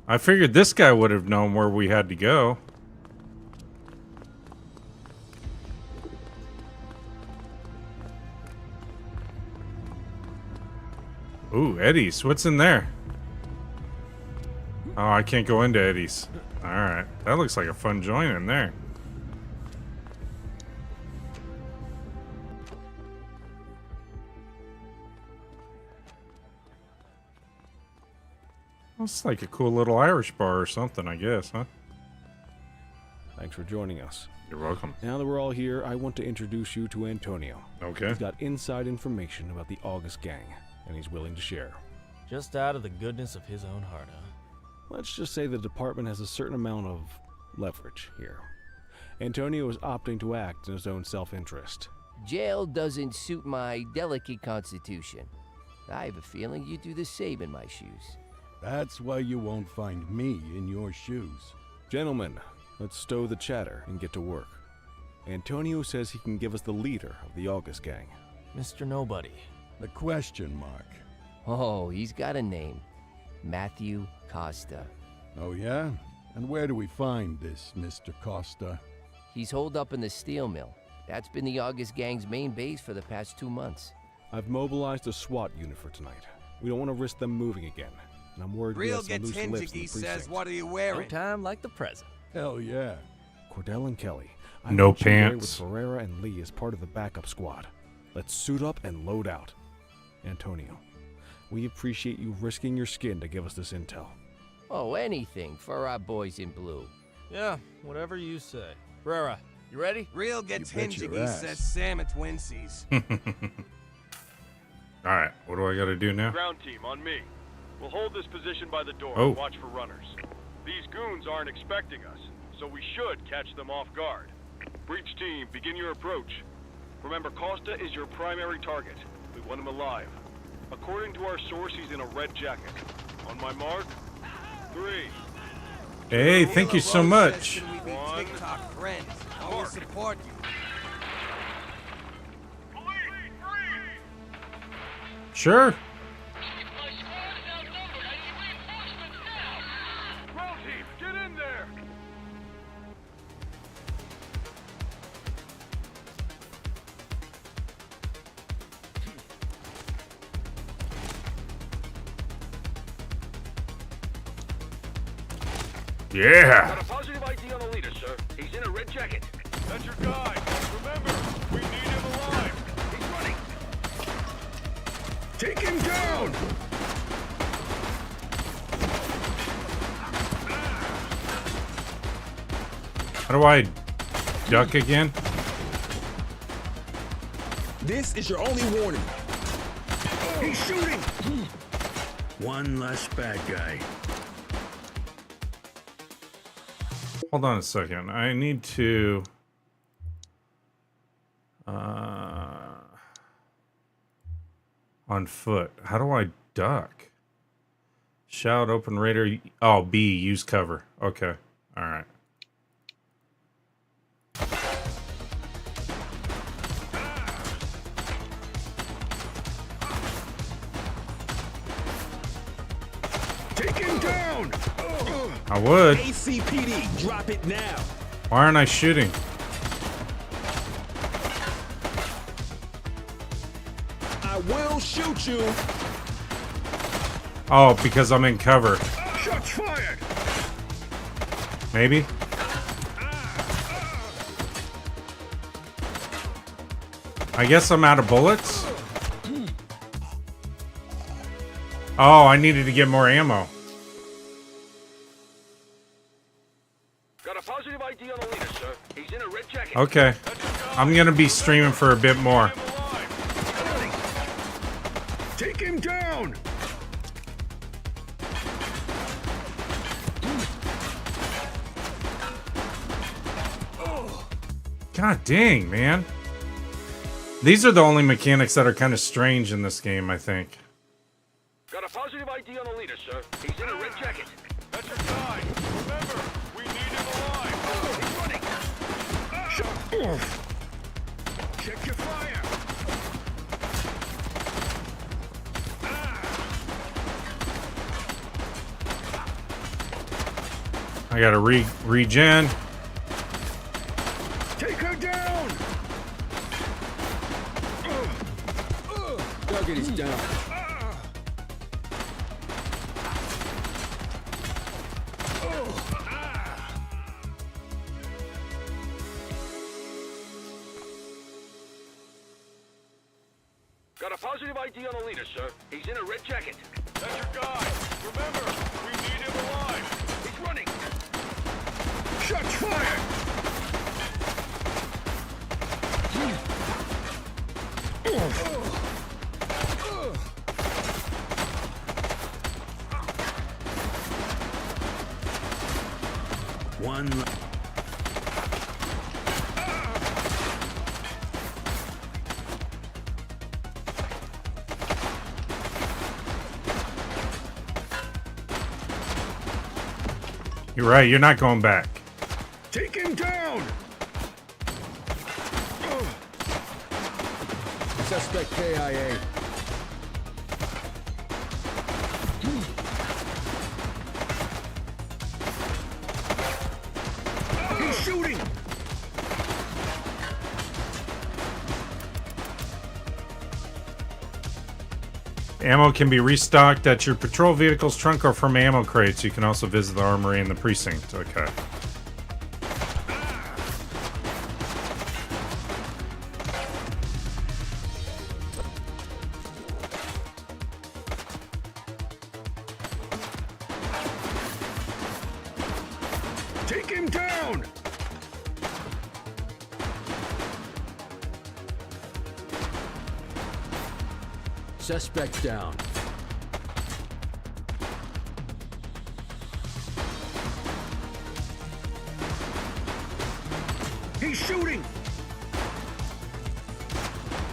I figured this guy would have known where we had to go. Ooh, Eddie's. What's in there? Oh, I can't go into Eddie's. Alright. That looks like a fun joint in there. It's like a cool little Irish bar or something, I guess, huh? Thanks for joining us. You're welcome. Now that we're all here, I want to introduce you to Antonio. Okay. He's got inside information about the August gang, and he's willing to share. Just out of the goodness of his own heart, huh? Let's just say the department has a certain amount of leverage here. Antonio is opting to act in his own self-interest. Jail doesn't suit my delicate constitution. I have a feeling you do the same in my shoes. That's why you won't find me in your shoes. Gentlemen, let's stow the chatter and get to work. Antonio says he can give us the leader of the August gang. Mr. Nobody. The question mark. Oh, he's got a name. Matthew Costa. Oh yeah? And where do we find this Mr. Costa? He's holed up in the steel mill. That's been the August gang's main base for the past 2 months. I've mobilized a SWAT unit for tonight. We don't want to risk them moving again. And I'm worried we Real have some gets loose lips in the hingy says, precinct. what are you No wearing? time like the present. Hell yeah. Cordell and Kelly. I No want you there pants. with Ferreira and Lee as part of the backup squad. Let's suit up and load out. Antonio, we appreciate you risking your skin to give us this intel. Oh, anything for our boys in blue. Yeah, whatever you say. Brera, you ready? Real gets You bet your hingy ass. says Sam at Twinsies. Alright, what do I gotta do now? Ground team, on me. We'll hold this position by the door Oh. and watch for runners. These goons aren't expecting us, so we should catch them off guard. Breach team, begin your approach. Remember, Costa is your primary target. We want him alive. According to our source, he's in a red jacket. On my mark, 3. Hey, thank you so much. We be TikTok friends. Always support you. Sure. Ground team, get in there! Yeah. Got a positive ID on the leader, sir. He's in a red jacket. That's your guy. Remember, we need him alive. He's running. Take him down! How do I duck again? This is your only warning. He's shooting. One less bad guy. Hold on a second. I need to... on foot. How do I duck? Shout, open radar. Oh, B, use cover. Okay. All right. Take him down! I would. ACPD, drop it now. Why aren't I shooting? I will shoot you. Oh, because I'm in cover. Shots fired! Maybe? I guess I'm out of bullets? Oh, I needed to get more ammo. Got a positive ID on the leader, sir. He's in a red jacket. Okay. I'm gonna be streaming for a bit more. Take him down! God dang, man. These are the only mechanics that are kind of strange in this game, I think. Got a positive ID on the leader, sir. He's in a red jacket. That's your guy. Remember, we need him alive. He's running. Check your fire! I gotta regen. Take her down! Target is down. Got a positive ID on the leader, sir. He's in a red jacket. That's your guy. Remember, we need him alive. He's running. Shots fired! You're right, you're not going back. Take him down! Suspect KIA. He's shooting! Ammo can be restocked at your patrol vehicle's trunk or from ammo crates. You can also visit the armory in the precinct. Okay. Take him down! Suspect down. He's shooting!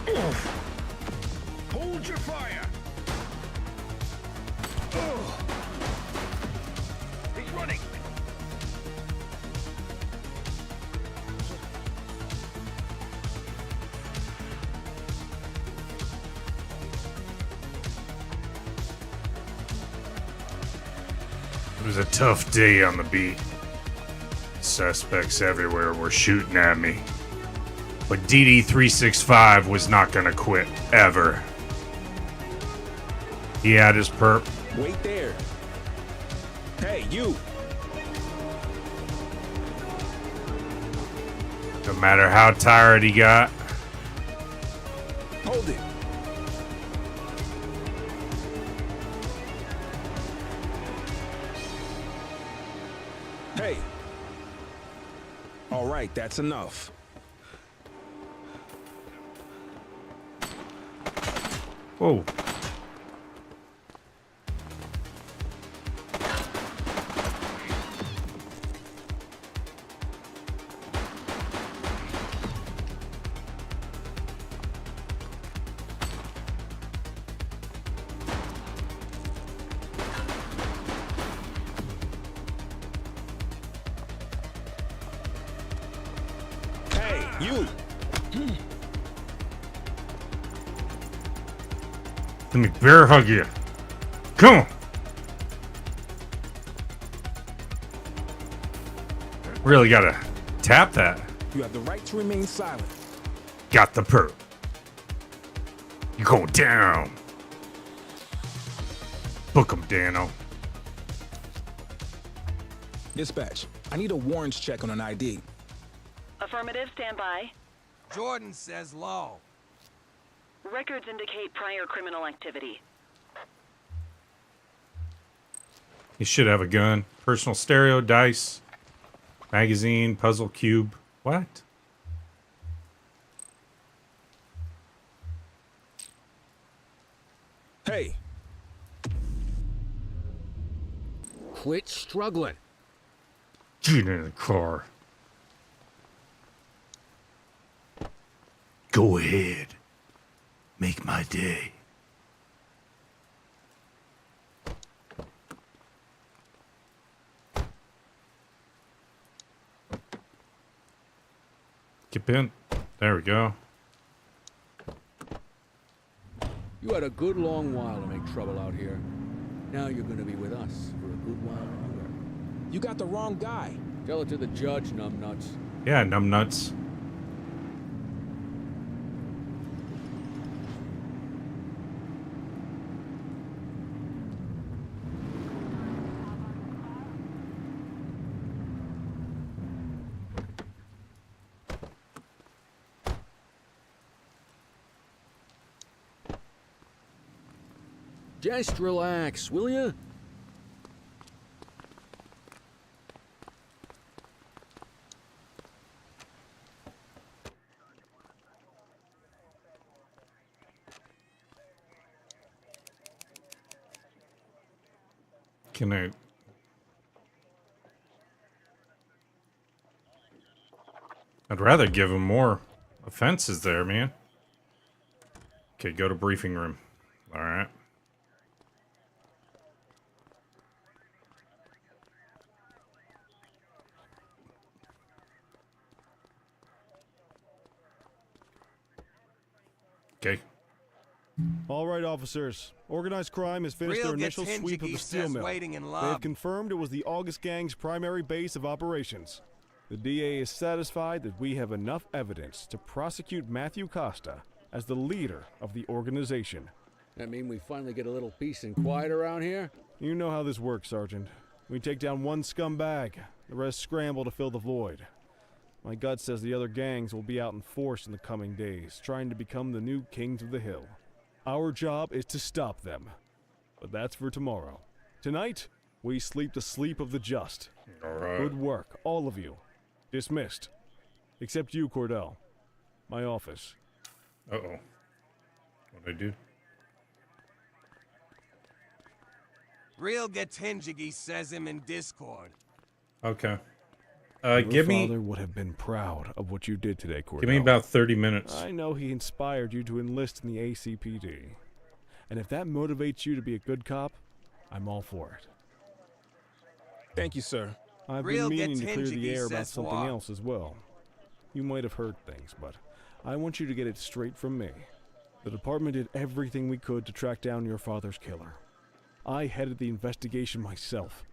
Ugh. Hold your fire! Ugh. He's running! It was a tough day on the beat. Suspects everywhere were shooting at me. But DD-365 was not gonna quit, ever. He had his perp. Wait there. Hey, you! No matter how tired he got. Hold it. Hey. All right, that's enough. Whoa. Hey, you! Let me bear hug you. Come on. Really gotta tap that. You have the right to remain silent. Got the perp. You going down. Book 'em, Dano. Dispatch, I need a warrants check on an ID. Affirmative, stand by. Jordan says low. Records indicate prior criminal activity. You should have a gun. Personal stereo, dice, magazine, puzzle cube. What? Hey. Quit struggling. Get in the car. Go ahead. Make my day. Get in. There we go. You had a good long while to make trouble out here. Now you're gonna be with us for a good while longer. You got the wrong guy. Tell it to the judge, numbnuts. Yeah, numbnuts. Just relax, will ya? Can I... I'd rather give him more offenses there, man. Okay, go to briefing room. All right. Okay. All right, officers. Organized crime has finished Real their initial gets sweep of the Hinjiki steel says mill. waiting in They lobby. have confirmed it was the August Gang's primary base of operations. The DA is satisfied that we have enough evidence to prosecute Matthew Costa as the leader of the organization. That mean we finally get a little peace and quiet around here? You know how this works, Sergeant. We take down one scumbag, the rest scramble to fill the void. My gut says the other gangs will be out in force in the coming days, trying to become the new kings of the hill. Our job is to stop them. But that's for tomorrow. Tonight, we sleep the sleep of the just. All right. Good work, all of you. Dismissed. Except you, Cordell. My office. Uh-oh. What'd I do? Real gets Hinjiki says him in Discord. Okay. Your Give me... father would have been proud of what you did today, Cordell. Give me about 30 minutes. I know he inspired you to enlist in the ACPD. And if that motivates you to be a good cop, I'm all for it. Thank you, sir. I've Real been meaning gets to clear the Hinjiki air about says something what? else as well. You might have heard things, but I want you to get it straight from me. The department did everything we could to track down your father's killer. I headed the investigation myself,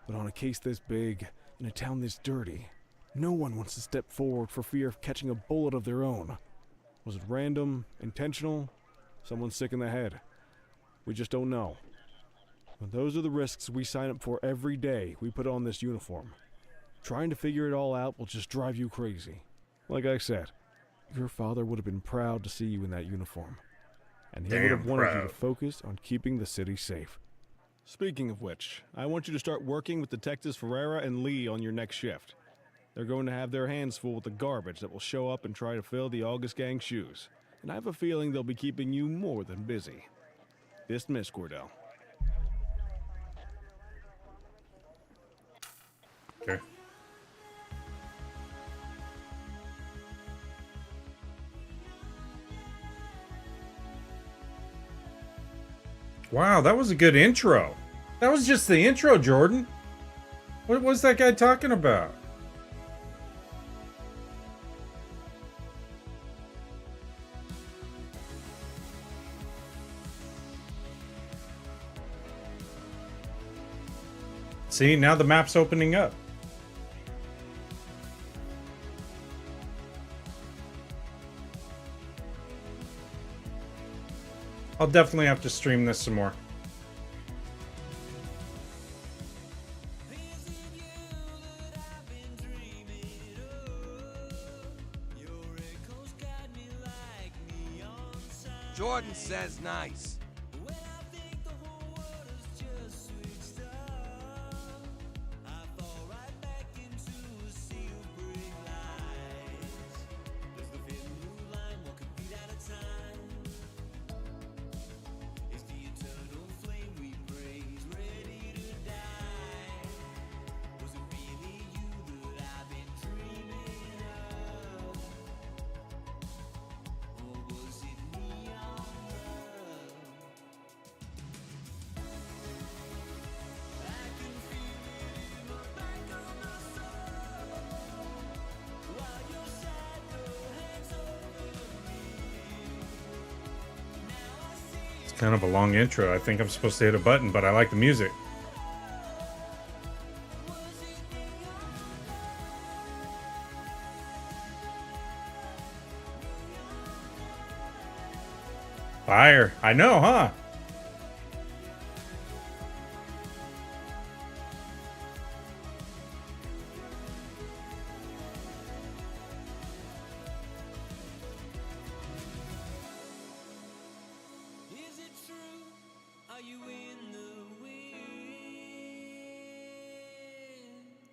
but on a case this big, in a town this dirty, no one wants to step forward for fear of catching a bullet of their own. Was it random, intentional, someone sick in the head? We just don't know. But those are the risks we sign up for every day we put on this uniform. Trying to figure it all out will just drive you crazy. Like I said, your father would have been proud to see you in that uniform. And he would have wanted you to focus on keeping the city safe. Speaking of which, I want you to start working with Detectives Ferreira and Lee on your next shift. They're going to have their hands full with the garbage that will show up and try to fill the August Gang's shoes. And I have a feeling they'll be keeping you more than busy. Dismiss, Cordell. Okay. Wow, that was a good intro. That was just the intro, Jordan. What was that guy talking about? See, now the map's opening up. I'll definitely have to stream this some more. Jordan says nice. Kind of a long intro. I think I'm supposed to hit a button, but I like the music. Fire. I know, huh?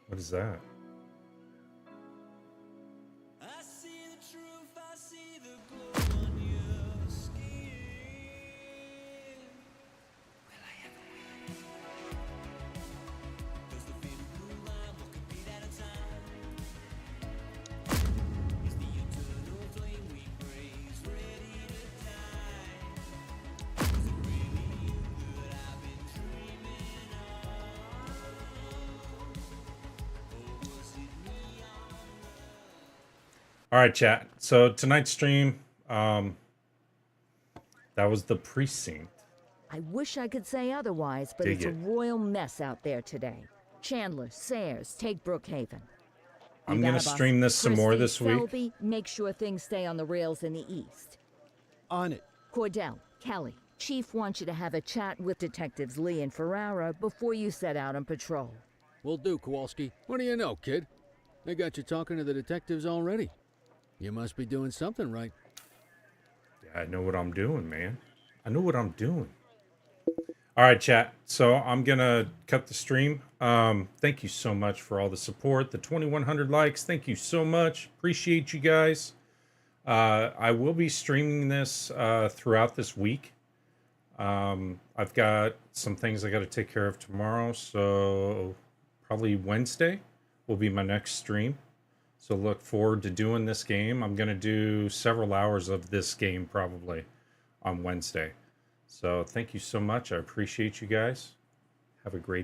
What is that? All right, chat. So tonight's stream, that was the Precinct. I wish I could say otherwise, but Dig it's a it. royal mess out there today. Chandler, Sayers, take Brookhaven. I'm gonna stream this some more this week. Selby, make sure things stay on the rails in the east. On it. Cordell, Kelly, Chief wants you to have a chat with Detectives Lee and Ferrara before you set out on patrol. Will do, Kowalski. What do you know, kid? They got you talking to the detectives already. You must be doing something right. Yeah, I know what I'm doing, man. I know what I'm doing. All right, chat. So I'm gonna cut the stream. Thank you so much for all the support. The 2,100 likes. Thank you so much. Appreciate you guys. I will be streaming this throughout this week. I've got some things I got to take care of tomorrow, so probably Wednesday will be my next stream. So look forward to doing this game. I'm gonna do several hours of this game probably on Wednesday. So thank you so much. I appreciate you guys. Have a great